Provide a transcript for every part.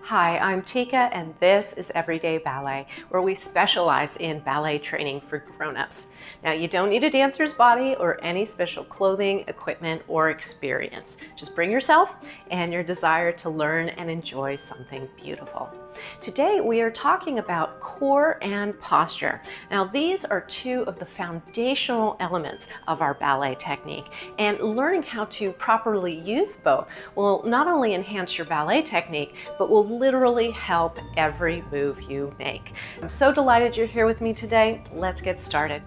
Hi, I'm Tiekka, and this is Everyday Ballet, where we specialize in ballet training for grown-ups. Now, you don't need a dancer's body or any special clothing, equipment, or experience. Just bring yourself and your desire to learn and enjoy something beautiful. Today, we are talking about core and posture. Now, these are two of the foundational elements of our ballet technique, and learning how to properly use both will not only enhance your ballet technique, but will literally help every move you make. I'm so delighted you're here with me today. Let's get started.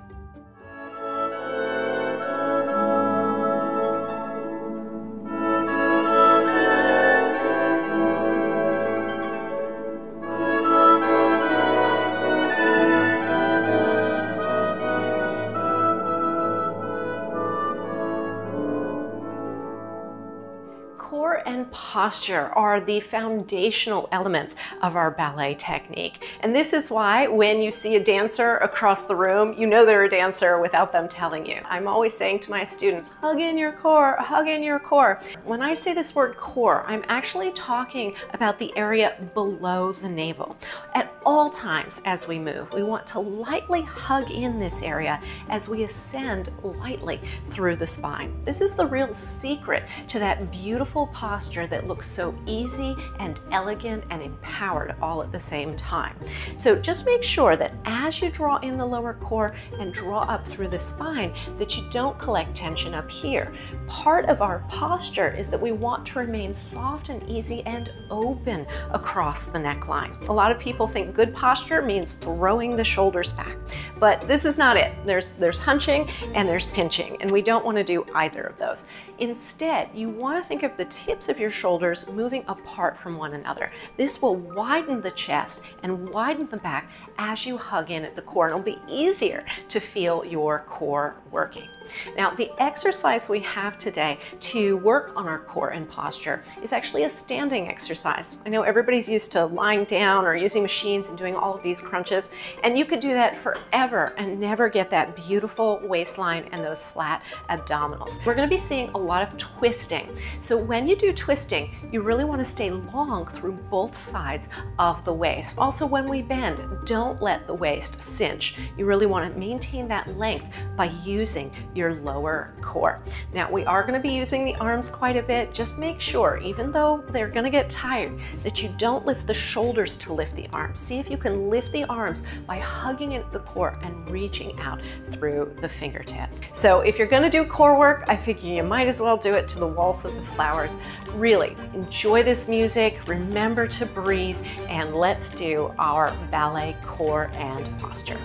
Core and posture are the foundational elements of our ballet technique. And this is why when you see a dancer across the room, you know they're a dancer without them telling you. I'm always saying to my students, hug in your core, hug in your core. When I say this word core, I'm actually talking about the area below the navel. At all times as we move, we want to lightly hug in this area as we ascend lightly through the spine. This is the real secret to that beautiful posture that looks so easy and elegant and empowered all at the same time. So just make sure that as you draw in the lower core and draw up through the spine, that you don't collect tension up here. Part of our posture is that we want to remain soft and easy and open across the neckline. A lot of people think good posture means throwing the shoulders back, but this is not it. There's hunching and there's pinching, and we don't want to do either of those. Instead, you want to think of the tips of your shoulders moving apart from one another. This will widen the chest and widen the back as you hug in at the core, and it'll be easier to feel your core working. Now, the exercise we have today to work on our core and posture is actually a standing exercise. I know everybody's used to lying down or using machines and doing all of these crunches, and you could do that forever and never get that beautiful waistline and those flat abdominals. We're going to be seeing a lot of twisting. So when you do twisting, you really want to stay long through both sides of the waist. Also, when we bend, don't let the waist cinch. You really want to maintain that length by using your lower core. Now, we are going to be using the arms quite a bit. Just make sure, even though they're going to get tired, that you don't lift the shoulders to lift the arms. See if you can lift the arms by hugging at the core and reaching out through the fingertips. So if you're going to do core work, I figure you might as well do it to the waltz of the flowers. Really enjoy this music, remember to breathe, and let's do our ballet core and posture.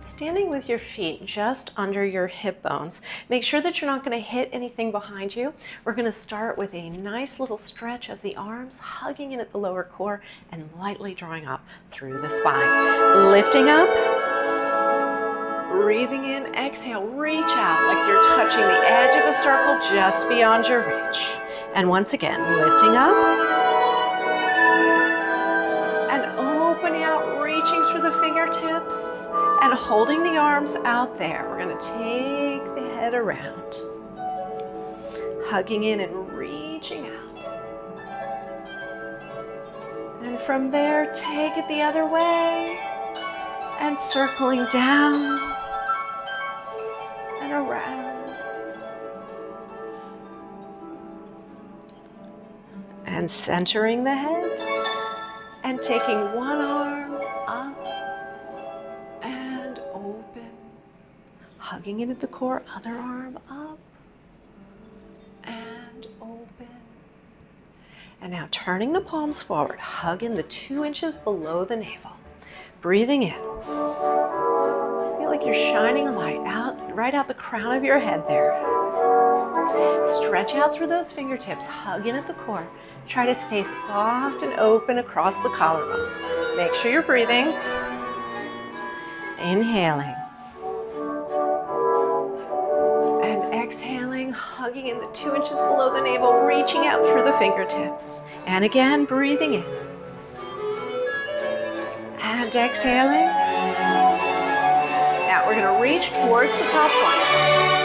Standing with your feet just under your hip bones, make sure that you're not going to hit anything behind you. We're going to start with a nice little stretch of the arms, hugging in at the lower core and lightly drawing up through the spine. Lifting up, breathing in, exhale, reach out like you're touching the edge of a circle just beyond your reach. And once again, lifting up and opening out, reaching through the fingertips and holding the arms out there. We're going to take the head around, hugging in and reaching out. And from there, take it the other way and circling down and around. And centering the head and taking one arm up and open, hugging in at the core, other arm up and open. And now turning the palms forward, hug in the 2 inches below the navel. Breathing in. Feel like you're shining a light out, right out the crown of your head there. Stretch out through those fingertips, hug in at the core. Try to stay soft and open across the collarbones. Make sure you're breathing. Inhaling. And exhaling, hugging in the 2 inches below the navel, reaching out through the fingertips. And again, breathing in. And exhaling. Now we're going to reach towards the top line.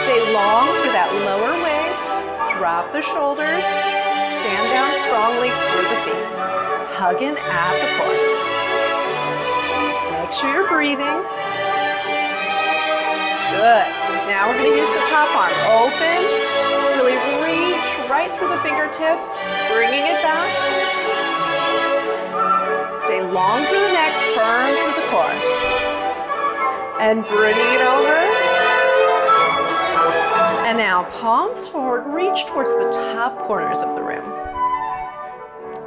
Stay long through that lower waist. Drop the shoulders, stand down strongly through the feet. Hug in at the core. Make sure you're breathing. Good. Now we're going to use the top arm. Open, really reach right through the fingertips, bringing it back. Stay long through the neck, firm through the core. And bringing it over. And now palms forward, reach towards the top corners of the room.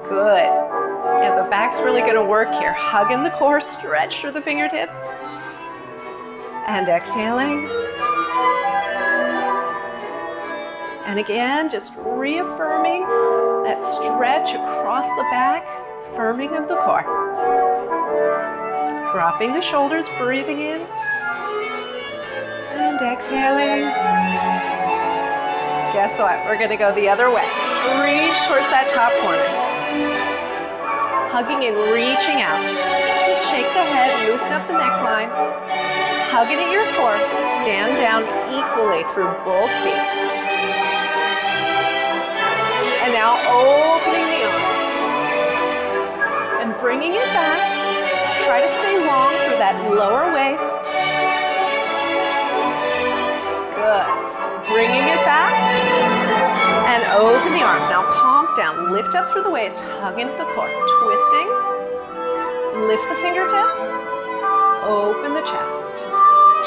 Good. Yeah, the back's really gonna work here. Hug in the core, stretch through the fingertips. And exhaling. And again, just reaffirming that stretch across the back, firming of the core. Dropping the shoulders, breathing in. And exhaling. Guess what? We're gonna go the other way. Reach towards that top corner. Hugging in, reaching out. Just shake the head, loosen up the neckline. Hugging at your core, stand down equally through both feet. And now opening the arm. And bringing it back. Try to stay long through that lower waist. Good. Bringing it back. And open the arms. Now palms down. Lift up through the waist. Hug into the core. Twisting. Lift the fingertips. Open the chest.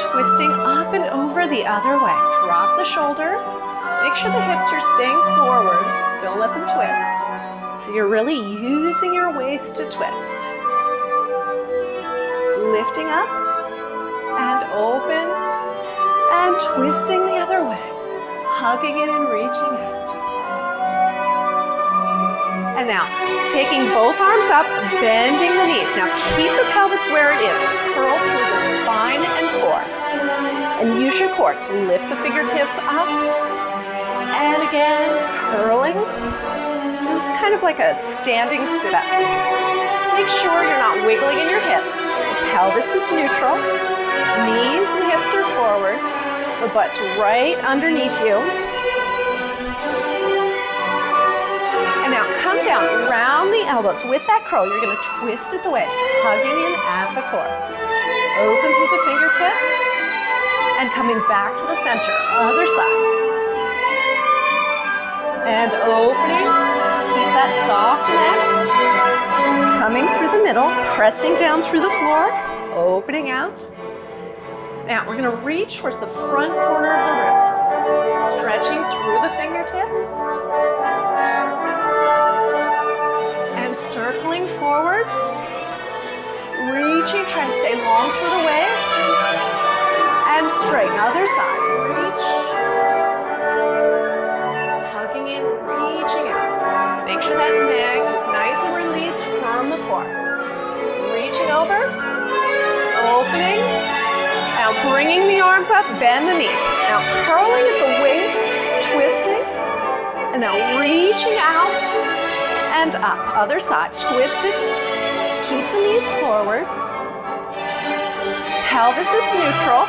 Twisting up and over the other way. Drop the shoulders. Make sure the hips are staying forward. Don't let them twist. So you're really using your waist to twist. Lifting up and open and twisting the other way. Hugging in and reaching out. And now, taking both arms up, bending the knees. Now keep the pelvis where it is. Curl through the spine and core. And use your core to lift the fingertips up. And again, curling. So this is kind of like a standing sit-up. Just make sure you're not wiggling in your hips. The pelvis is neutral. Knees and hips are forward. The butt's right underneath you. And now come down, round the elbows. With that curl, you're going to twist at the waist, hugging in at the core. Open through the fingertips. And coming back to the center, other side. And opening, keep that soft neck. Coming through the middle, pressing down through the floor, opening out. Now we're gonna reach towards the front corner of the room. Stretching through the fingertips. And circling forward. Reaching, try to stay long through the waist. And straighten, other side, reach. Hugging in, reaching out. Make sure that neck is nice and released from the core. Reaching over, opening. Now bringing the arms up, bend the knees. Now curling at the waist, twisting. And now reaching out and up. Other side, twisting. Keep the knees forward. Pelvis is neutral.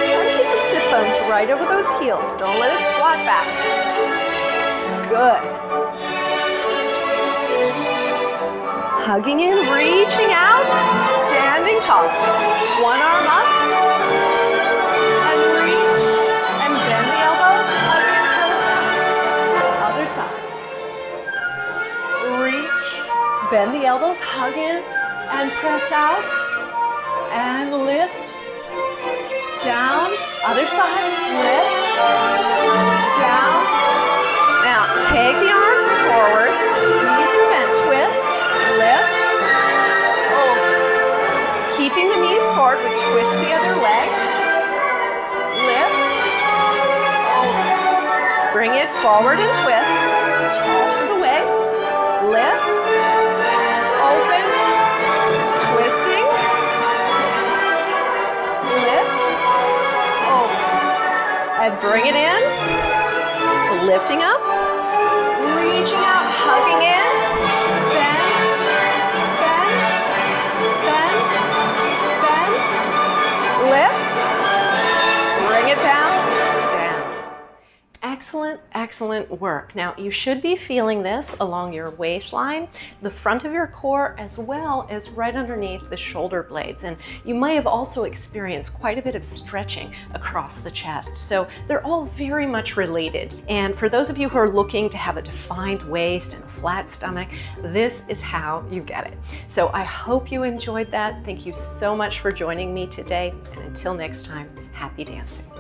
Try to keep the sit bones right over those heels. Don't let it squat back. Good. Hugging in, reaching out, standing tall. One arm up, and reach, and bend the elbows, hug in, press out. Other side. Reach, bend the elbows, hug in, and press out, and lift, down, other side, lift, down. Now take the arms forward, knees are bent, twist, lift, keeping the knees forward, we twist the other leg, lift, bring it forward and twist, tall through the waist, lift, open, twisting, lift, and bring it in, lifting up, reaching out, hugging in, bend, bend, bend, bend, lift, bring it down, stand. excellent work. Now, you should be feeling this along your waistline, the front of your core, as well as right underneath the shoulder blades. And you might have also experienced quite a bit of stretching across the chest. So they're all very much related. And for those of you who are looking to have a defined waist and a flat stomach, this is how you get it. So I hope you enjoyed that. Thank you so much for joining me today. And until next time, happy dancing.